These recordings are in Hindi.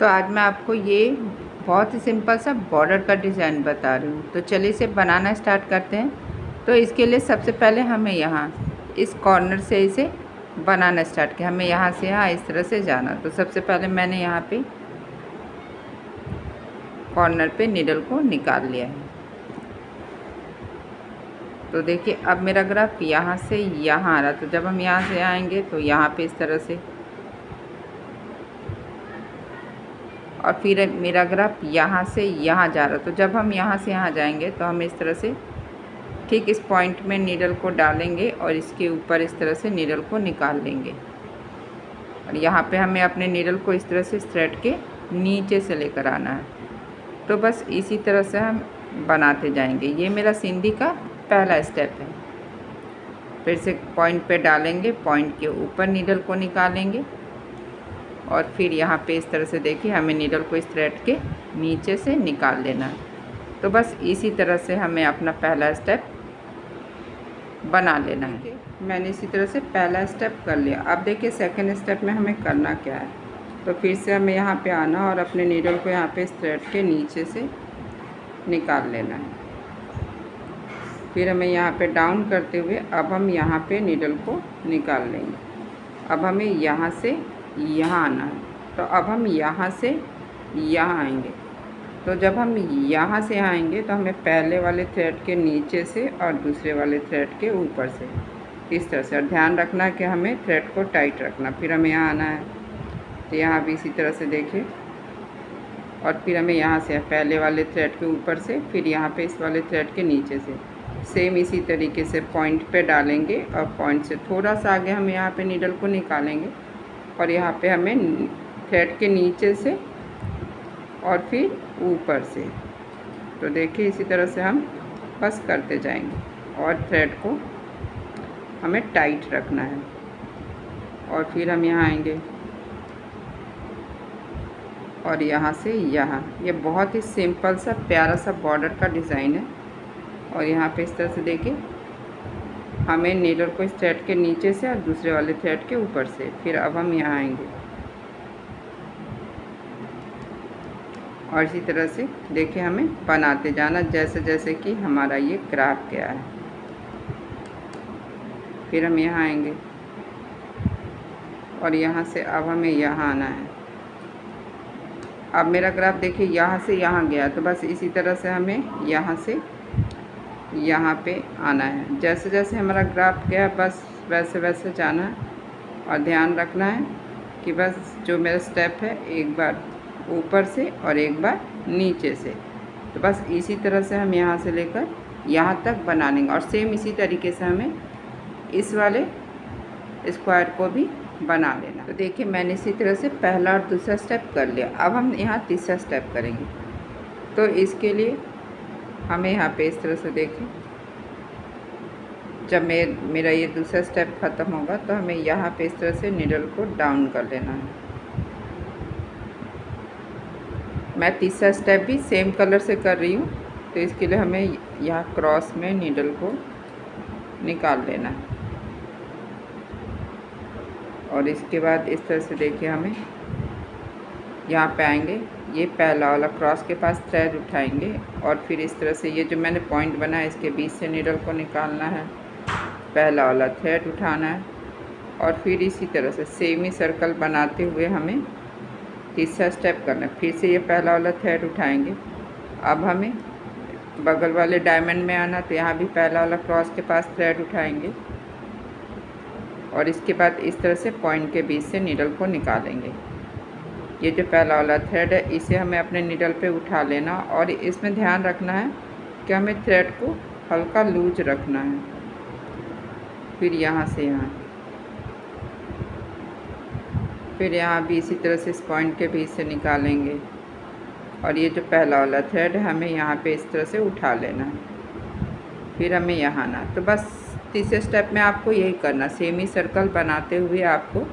तो आज मैं आपको ये बहुत ही सिंपल सा बॉर्डर का डिज़ाइन बता रही हूँ। तो चलिए इसे बनाना स्टार्ट करते हैं। तो इसके लिए सबसे पहले हमें यहाँ इस कॉर्नर से इसे बनाना स्टार्ट किया। हमें यहाँ से यहाँ इस तरह से जाना। तो सबसे पहले मैंने यहाँ पे कॉर्नर पे नीडल को निकाल लिया है। तो देखिए अब मेरा ग्राफ यहाँ से यहाँ आ रहा। तो जब हम यहाँ से आएंगे तो यहाँ पे इस तरह से, और फिर मेरा ग्राफ यहाँ से यहाँ जा रहा। तो जब हम यहाँ से यहाँ जाएंगे तो हम इस तरह से ठीक इस पॉइंट में नीडल को डालेंगे और इसके ऊपर इस तरह से नीडल को निकाल लेंगे। और यहाँ पे हमें अपने नीडल को इस तरह से थ्रेड के नीचे से लेकर आना है। तो बस इसी तरह से हम बनाते जाएंगे। ये मेरा सिंधी का पहला स्टेप है। फिर से पॉइंट पे डालेंगे, पॉइंट के ऊपर नीडल को निकालेंगे और फिर यहाँ पे इस तरह से देखिए हमें नीडल को इस थ्रेड के नीचे से निकाल लेना है। तो बस इसी तरह से हमें अपना पहला स्टेप बना लेना है। मैंने इसी तरह से पहला स्टेप कर लिया। अब देखिए सेकंड स्टेप में हमें करना क्या है। तो फिर से हमें यहाँ पे आना और अपने नीडल को यहाँ पे इस थ्रेड के नीचे से निकाल लेना है। फिर हमें यहाँ पे डाउन करते हुए अब हम यहाँ पे नीडल को निकाल लेंगे। अब हमें यहाँ से यहाँ आना है। तो अब हम यहाँ से यहाँ आएंगे। तो जब हम यहाँ से आएंगे तो हमें पहले वाले थ्रेड के नीचे से और दूसरे वाले थ्रेड के ऊपर से इस तरह से, और ध्यान रखना कि हमें थ्रेड को टाइट रखना। फिर हमें यहाँ आना है। तो यहाँ भी इसी तरह से देखिए, और फिर हमें यहाँ से पहले वाले थ्रेड के ऊपर से, फिर यहाँ पे इस वाले थ्रेड के नीचे से सेम इसी तरीके से पॉइंट पे डालेंगे और पॉइंट से थोड़ा सा आगे हम यहाँ पे नीडल को निकालेंगे और यहाँ पे हमें थ्रेड के नीचे से और फिर ऊपर से। तो देखिए इसी तरह से हम बस करते जाएंगे और थ्रेड को हमें टाइट रखना है। और फिर हम यहाँ आएंगे और यहाँ से यहाँ। ये बहुत ही सिंपल सा प्यारा सा बॉर्डर का डिज़ाइन है। और यहाँ पे इस तरह से देखिए हमें नीडल को इस थ्रेड के नीचे से और दूसरे वाले थ्रेड के ऊपर से। फिर अब हम यहाँ आएंगे और इसी तरह से देखिए हमें बनाते जाना जैसे जैसे कि हमारा ये ग्राफ गया है। फिर हम यहाँ आएंगे और यहाँ से अब हमें यहाँ आना है। अब मेरा ग्राफ देखिए यहाँ से यहाँ गया। तो बस इसी तरह से हमें यहाँ से यहाँ पे आना है। जैसे जैसे हमारा ग्राफ गया बस वैसे वैसे जाना है। और ध्यान रखना है कि बस जो मेरा स्टेप है एक बार ऊपर से और एक बार नीचे से। तो बस इसी तरह से हम यहाँ से लेकर यहाँ तक बना लेंगे। और सेम इसी तरीके से हमें इस वाले स्क्वायर को भी बना लेना। तो देखिए मैंने इसी तरह से पहला और दूसरा स्टेप कर लिया। अब हम यहाँ तीसरा स्टेप करेंगे। तो इसके लिए हमें यहाँ पे इस तरह से देखिए जब मेरा ये दूसरा स्टेप ख़त्म होगा तो हमें यहाँ पे इस तरह से नीडल को डाउन कर लेना है। मैं तीसरा स्टेप भी सेम कलर से कर रही हूँ। तो इसके लिए हमें यहाँ क्रॉस में नीडल को निकाल लेना है। और इसके बाद इस तरह से देखिए हमें यहाँ पे आएंगे, ये पहला वाला क्रॉस के पास थ्रेड उठाएंगे और फिर इस तरह से ये जो मैंने पॉइंट बनाया इसके बीच से नीडल को निकालना है, पहला वाला थ्रेड उठाना है और फिर इसी तरह से सेम ही सर्कल बनाते हुए हमें तीसरा स्टेप करना है। फिर से ये पहला वाला थ्रेड उठाएंगे। अब हमें बगल वाले डायमंड में आना। तो यहाँ भी पहला वाला क्रॉस के पास थ्रेड उठाएंगे और इसके बाद इस तरह से पॉइंट के बीच से नीडल को निकालेंगे। ये जो पहला वाला थ्रेड है इसे हमें अपने नीडल पे उठा लेना और इसमें ध्यान रखना है कि हमें थ्रेड को हल्का लूज रखना है। फिर यहाँ से यहाँ, फिर यहाँ भी इसी तरह से इस पॉइंट के बीच से निकालेंगे और ये जो पहला वाला थ्रेड है हमें यहाँ पे इस तरह से उठा लेना है। फिर हमें यहाँ आना। तो बस तीसरे स्टेप में आपको यही करना, सेम ही सर्कल बनाते हुए आपको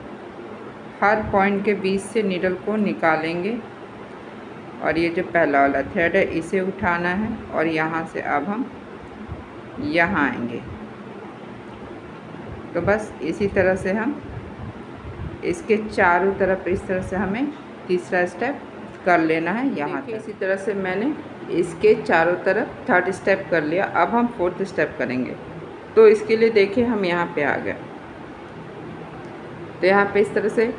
हर पॉइंट के बीच से नीडल को निकालेंगे और ये जो पहला वाला थ्रेड है इसे उठाना है और यहाँ से अब हम यहाँ आएंगे। तो बस इसी तरह से हम इसके चारों तरफ इस तरह से हमें तीसरा स्टेप कर लेना है यहाँ तक। इसी तरह से मैंने इसके चारों तरफ 3rd स्टेप कर लिया। अब हम 4th स्टेप करेंगे। तो इसके लिए देखिए हम यहाँ पे आ गए। तो यहाँ पे इस तरह से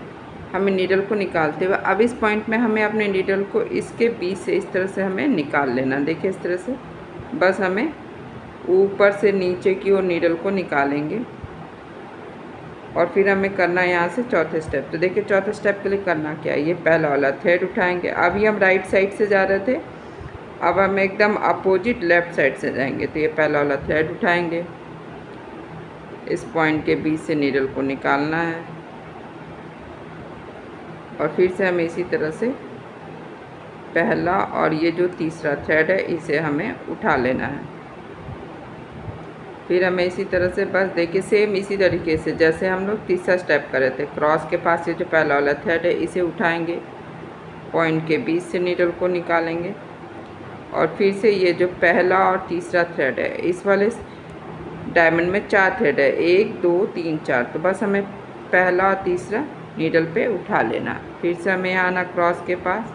हमें नीडल को निकालते हुए अब इस पॉइंट में हमें अपने नीडल को इसके बीच से इस तरह से हमें निकाल लेना। देखिए इस तरह से बस हमें ऊपर से नीचे की ओर नीडल को निकालेंगे और फिर हमें करना है यहाँ से 4th स्टेप। तो देखिए 4th स्टेप के लिए करना क्या है, ये पहला वाला थ्रेड उठाएंगे। अभी हम राइट साइड से जा रहे थे, अब हम एकदम अपोजिट लेफ़्ट साइड से जाएंगे। तो ये पहला वाला थ्रेड उठाएंगे, इस पॉइंट के बीच से नीडल को निकालना है और फिर से हमें इसी तरह से पहला और ये जो तीसरा थ्रेड है इसे हमें उठा लेना है। फिर हमें इसी तरह से बस देखिए सेम इसी तरीके से जैसे हम लोग तीसरा स्टेप कर रहे थे, क्रॉस के पास ये जो पहला वाला थ्रेड है इसे उठाएंगे, पॉइंट के बीच से नीडल को निकालेंगे और फिर से ये जो पहला और तीसरा थ्रेड है इस वाले डायमंड में 4 थ्रेड है, 1 2 3 4। तो बस हमें पहला और तीसरा नीडल पे उठा लेना। फिर से हमें आना क्रॉस के पास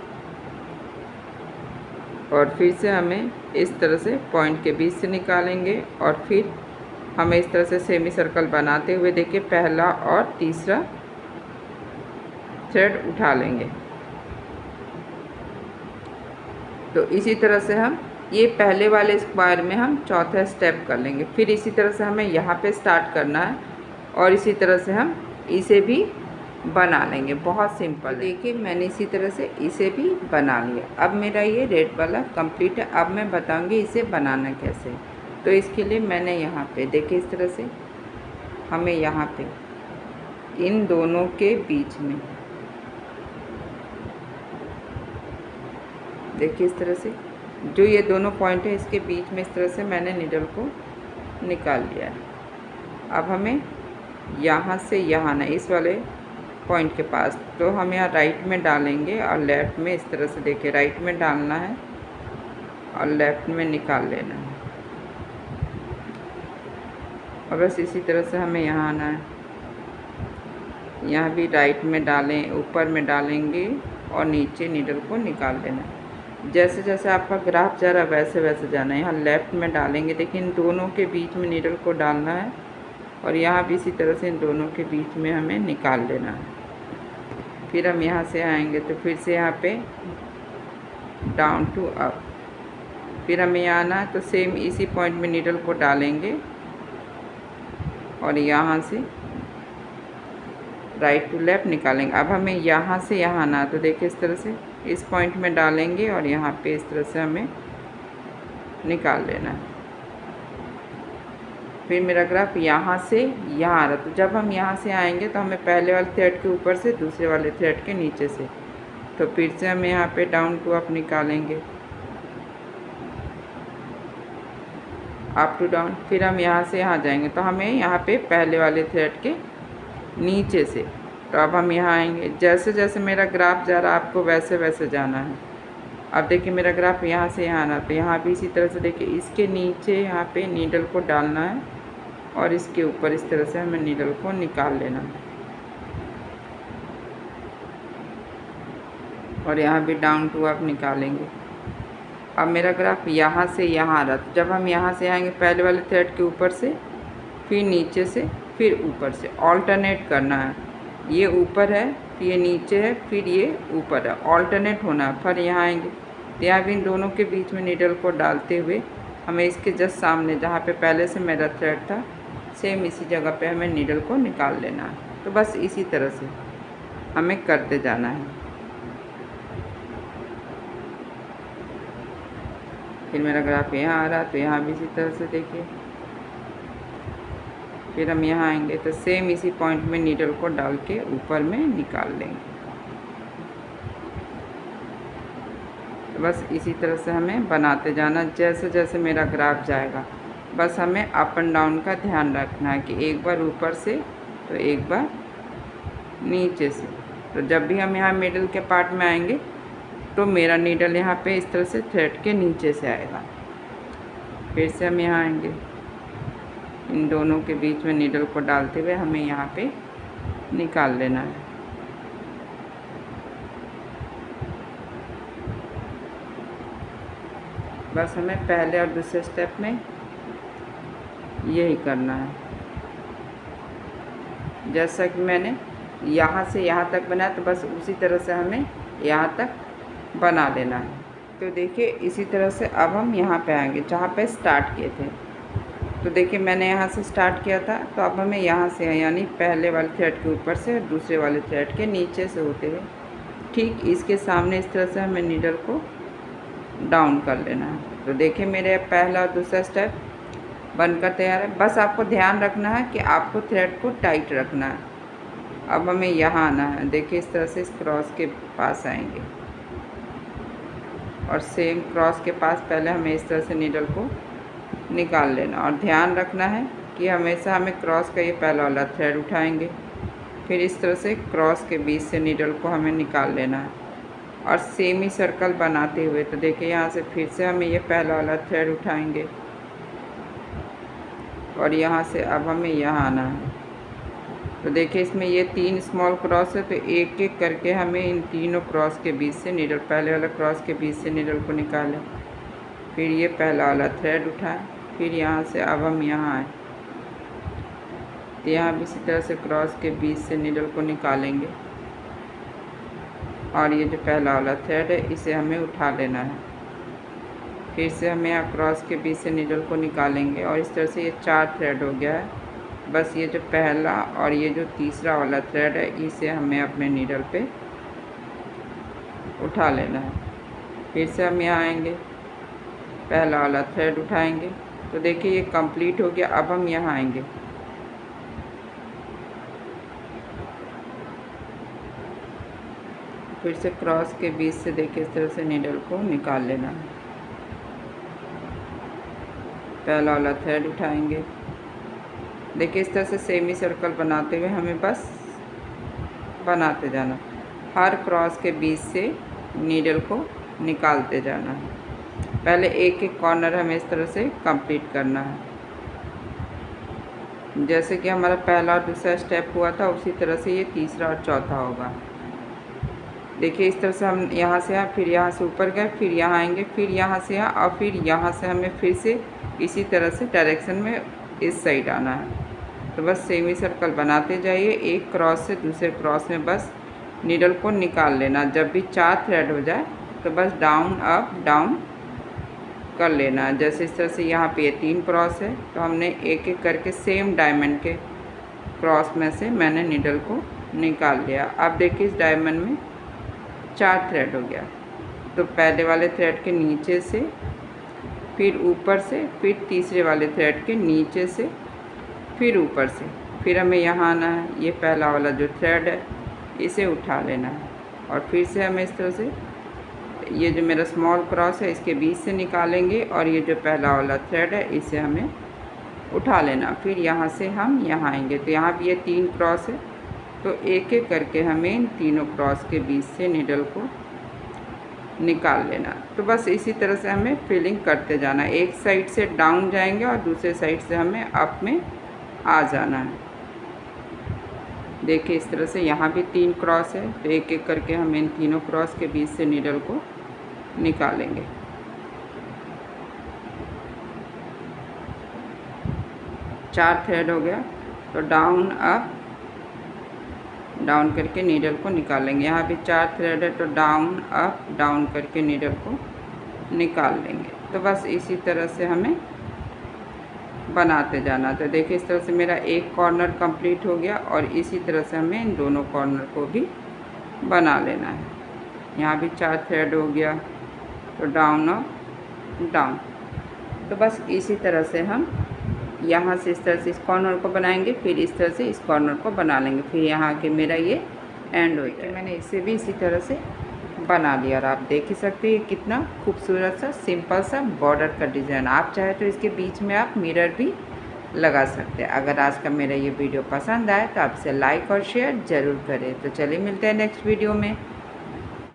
और फिर से हमें इस तरह से पॉइंट के बीच से निकालेंगे और फिर हमें इस तरह से सेमी सर्कल बनाते हुए देखिए पहला और तीसरा थ्रेड उठा लेंगे। तो इसी तरह से हम ये पहले वाले स्क्वायर में हम 4था स्टेप कर लेंगे। फिर इसी तरह से हमें यहाँ पे स्टार्ट करना है और इसी तरह से हम इसे भी बना लेंगे। बहुत सिंपल। देखिए मैंने इसी तरह से इसे भी बना लिया। अब मेरा ये रेड वाला कंप्लीट है। अब मैं बताऊंगी इसे बनाना कैसे। तो इसके लिए मैंने यहाँ पे देखिए इस तरह से हमें यहाँ पे इन दोनों के बीच में देखिए इस तरह से जो ये दोनों पॉइंट है इसके बीच में इस तरह से मैंने नीडल को निकाल लिया है। अब हमें यहाँ से यहाँ ना इस वाले पॉइंट के पास, तो हम यहाँ राइट में डालेंगे और लेफ़्ट में इस तरह से देखिए राइट में डालना है और लेफ़्ट में निकाल लेना है और बस इसी तरह से हमें यहाँ आना है। यहाँ भी राइट में डालें, ऊपर में डालेंगे और नीचे नीडल को निकाल लेना है। जैसे जैसे आपका ग्राफ जा रहा है वैसे वैसे जाना है। यहाँ लेफ़्ट में डालेंगे, देखिए इन दोनों के बीच में नीडल को डालना है और यहाँ भी इसी तरह से इन दोनों के बीच में हमें निकाल लेना है। फिर हम यहाँ से आएंगे तो फिर से यहाँ पे डाउन टू अप, फिर हमें यहाँ आना है तो सेम इसी पॉइंट में नीडल को डालेंगे और यहाँ से राइट टू लेफ़्ट निकालेंगे। अब हमें यहाँ से यहाँ आना है तो देखिए इस तरह से इस पॉइंट में डालेंगे और यहाँ पे इस तरह से हमें निकाल लेना है। फिर मेरा ग्राफ यहाँ से यहाँ आ रहा, तो जब हम यहाँ से आएंगे तो हमें पहले वाले थ्रेड के ऊपर से दूसरे वाले थ्रेड के नीचे से, तो फिर से हम यहाँ पे डाउन टू अप निकालेंगे, अप टू डाउन। फिर हम यहाँ से यहाँ जाएंगे तो हमें यहाँ पे पहले वाले थ्रेड के नीचे से, तो अब हम यहाँ आएंगे। जैसे जैसे मेरा ग्राफ जा रहा है आपको वैसे वैसे जाना है। अब देखिए मेरा ग्राफ यहाँ से यहाँ आना, तो यहाँ भी इसी तरह से देखिए इसके नीचे यहाँ पे नीडल को डालना है और इसके ऊपर इस तरह से हमें नीडल को निकाल लेना है और यहाँ भी डाउन टू अप निकालेंगे। अब मेरा ग्राफ यहाँ से यहाँ आ रहा, तो जब हम यहाँ से आएंगे पहले वाले थ्रेड के ऊपर से, फिर नीचे से, फिर ऊपर से, ऑल्टरनेट करना है। ये ऊपर है, फिर ये नीचे है, फिर ये ऊपर है, ऑल्टरनेट होना है। फिर यहाँ आएंगे तो यहाँ भी इन दोनों के बीच में नीडल को डालते हुए हमें इसके जस्ट सामने जहाँ पे पहले से मेरा थ्रेड था सेम इसी जगह पे हमें नीडल को निकाल लेना है। तो बस इसी तरह से हमें करते जाना है। फिर मेरा ग्राफ यहाँ आ रहा, तो यहाँ भी इसी तरह से देखिए। फिर हम यहाँ आएंगे तो सेम इसी पॉइंट में नीडल को डाल के ऊपर में निकाल लेंगे। तो बस इसी तरह से हमें बनाते जाना जैसे जैसे मेरा ग्राफ जाएगा। बस हमें अप एंड डाउन का ध्यान रखना है कि एक बार ऊपर से तो एक बार नीचे से। तो जब भी हम यहाँ मिडल के पार्ट में आएंगे तो मेरा नीडल यहाँ पे इस तरह से थ्रेड के नीचे से आएगा। फिर से हम यहाँ आएंगे, इन दोनों के बीच में नीडल को डालते हुए हमें यहाँ पे निकाल लेना है। बस हमें पहले और दूसरे स्टेप में यही करना है। जैसा कि मैंने यहाँ से यहाँ तक बनाया, तो बस उसी तरह से हमें यहाँ तक बना लेना है। तो देखिए इसी तरह से अब हम यहाँ पे आएंगे जहाँ पे स्टार्ट किए थे। तो देखिए मैंने यहाँ से स्टार्ट किया था, तो अब हमें यहाँ से यानी पहले वाले थ्रेड के ऊपर से दूसरे वाले थ्रेड के नीचे से होते हुए ठीक इसके सामने इस तरह से हमें नीडल को डाउन कर लेना है। तो देखिए मेरे पहला और दूसरा स्टेप बनकर तैयार है। बस आपको ध्यान रखना है कि आपको थ्रेड को टाइट रखना है। अब हमें यहाँ आना है। देखिए इस तरह से इस क्रॉस के पास आएंगे और सेम क्रॉस के पास पहले हमें इस तरह से नीडल को निकाल लेना, और ध्यान रखना है कि हमेशा हमें क्रॉस का ये पहला वाला थ्रेड उठाएंगे, फिर इस तरह से क्रॉस के बीच से नीडल को हमें निकाल लेना है और सेम ही सर्कल बनाते हुए। तो देखिए यहाँ से फिर से हमें ये पहला वाला थ्रेड उठाएंगे और यहाँ से अब हमें यहाँ आना है। तो देखिए इसमें ये 3 स्मॉल क्रॉस है, तो एक एक करके हमें इन तीनों क्रॉस के बीच से नीडल, पहले वाला क्रॉस के बीच से नीडल को निकालें, फिर ये पहला वाला थ्रेड उठाएं, फिर यहाँ से अब हम यहाँ आए, तो यहाँ भी इसी तरह से क्रॉस के बीच से नीडल को निकालेंगे और ये जो पहला वाला थ्रेड है इसे हमें उठा लेना है। फिर से हम यहाँ क्रॉस के बीच से नीडल को निकालेंगे और इस तरह से ये 4 थ्रेड हो गया है। बस ये जो पहला और ये जो तीसरा वाला थ्रेड है इसे हमें अपने नीडल पे उठा लेना है। फिर से हम यहाँ आएंगे, पहला वाला थ्रेड उठाएंगे। तो देखिए ये कंप्लीट हो गया। अब हम यहाँ आएंगे, फिर से क्रॉस के बीच से देखिए इस तरह से नीडल को निकाल लेना है। पहला वाला थ्रेड उठाएंगे। देखिए इस तरह से सेमी सर्कल बनाते हुए हमें बस बनाते जाना, हर क्रॉस के बीच से नीडल को निकालते जाना है। पहले एक एक कॉर्नर हमें इस तरह से कंप्लीट करना है। जैसे कि हमारा पहला और दूसरा स्टेप हुआ था उसी तरह से ये तीसरा और चौथा होगा। देखिए इस तरह से हम यहाँ से यहाँ, फिर यहाँ से ऊपर गए, फिर यहाँ आएंगे, फिर यहाँ से यहाँ, और फिर यहाँ से हमें फिर से इसी तरह से डायरेक्शन में इस साइड आना है। तो बस सेमी सर्कल बनाते जाइए, एक क्रॉस से दूसरे क्रॉस में बस नीडल को निकाल लेना। जब भी 4 थ्रेड हो जाए तो बस डाउन अप डाउन कर लेना। जैसे इस तरह से यहाँ पे ये 3 क्रॉस है, तो हमने एक एक करके सेम डायमंड के क्रॉस में से मैंने नीडल को निकाल लिया। अब देखिए इस डायमंड में 4 थ्रेड हो गया। तो पहले वाले थ्रेड के नीचे से, फिर ऊपर से, फिर तीसरे वाले थ्रेड के नीचे से, फिर ऊपर से, फिर हमें यहाँ आना है। ये पहला वाला जो थ्रेड है इसे उठा लेना है और फिर से हमें इस तरह से ये जो मेरा स्मॉल क्रॉस है इसके बीच से निकालेंगे और ये जो पहला वाला थ्रेड है इसे हमें उठा लेना। फिर यहाँ से हम यहाँ आएंगे, तो यहाँ भी ये 3 क्रॉस है, तो एक एक करके हमें इन तीनों क्रॉस के बीच से नीडल को निकाल लेना। तो बस इसी तरह से हमें फिलिंग करते जाना। एक साइड से डाउन जाएंगे और दूसरे साइड से हमें अप में आ जाना है। देखिए इस तरह से यहाँ भी 3 क्रॉस है, तो एक एक करके हम इन तीनों क्रॉस के बीच से नीडल को निकालेंगे। चार थ्रेड हो गया, तो डाउन अप डाउन करके नीडल को निकालेंगे। यहाँ भी 4 थ्रेड है, तो डाउन अप डाउन करके नीडल को निकाल लेंगे। तो बस इसी तरह से हमें बनाते जाना। तो देखिए इस तरह से मेरा एक कॉर्नर कंप्लीट हो गया और इसी तरह से हमें इन दोनों कॉर्नर को भी बना लेना है। यहाँ भी 4 थ्रेड हो गया, तो डाउन अप डाउन। तो बस इसी तरह से हम यहाँ से इस तरह से इस कॉर्नर को बनाएंगे, फिर इस तरह से इस कॉर्नर को बना लेंगे, फिर यहाँ के मेरा ये एंड हो गया। मैंने इसे भी इसी तरह से बना लिया और आप देख ही सकते हैं कितना खूबसूरत सा सिंपल सा बॉर्डर का डिज़ाइन। आप चाहे तो इसके बीच में आप मिरर भी लगा सकते हैं। अगर आज का मेरा ये वीडियो पसंद आए तो आपसे लाइक और शेयर ज़रूर करें। तो चलिए मिलते हैं नेक्स्ट वीडियो में।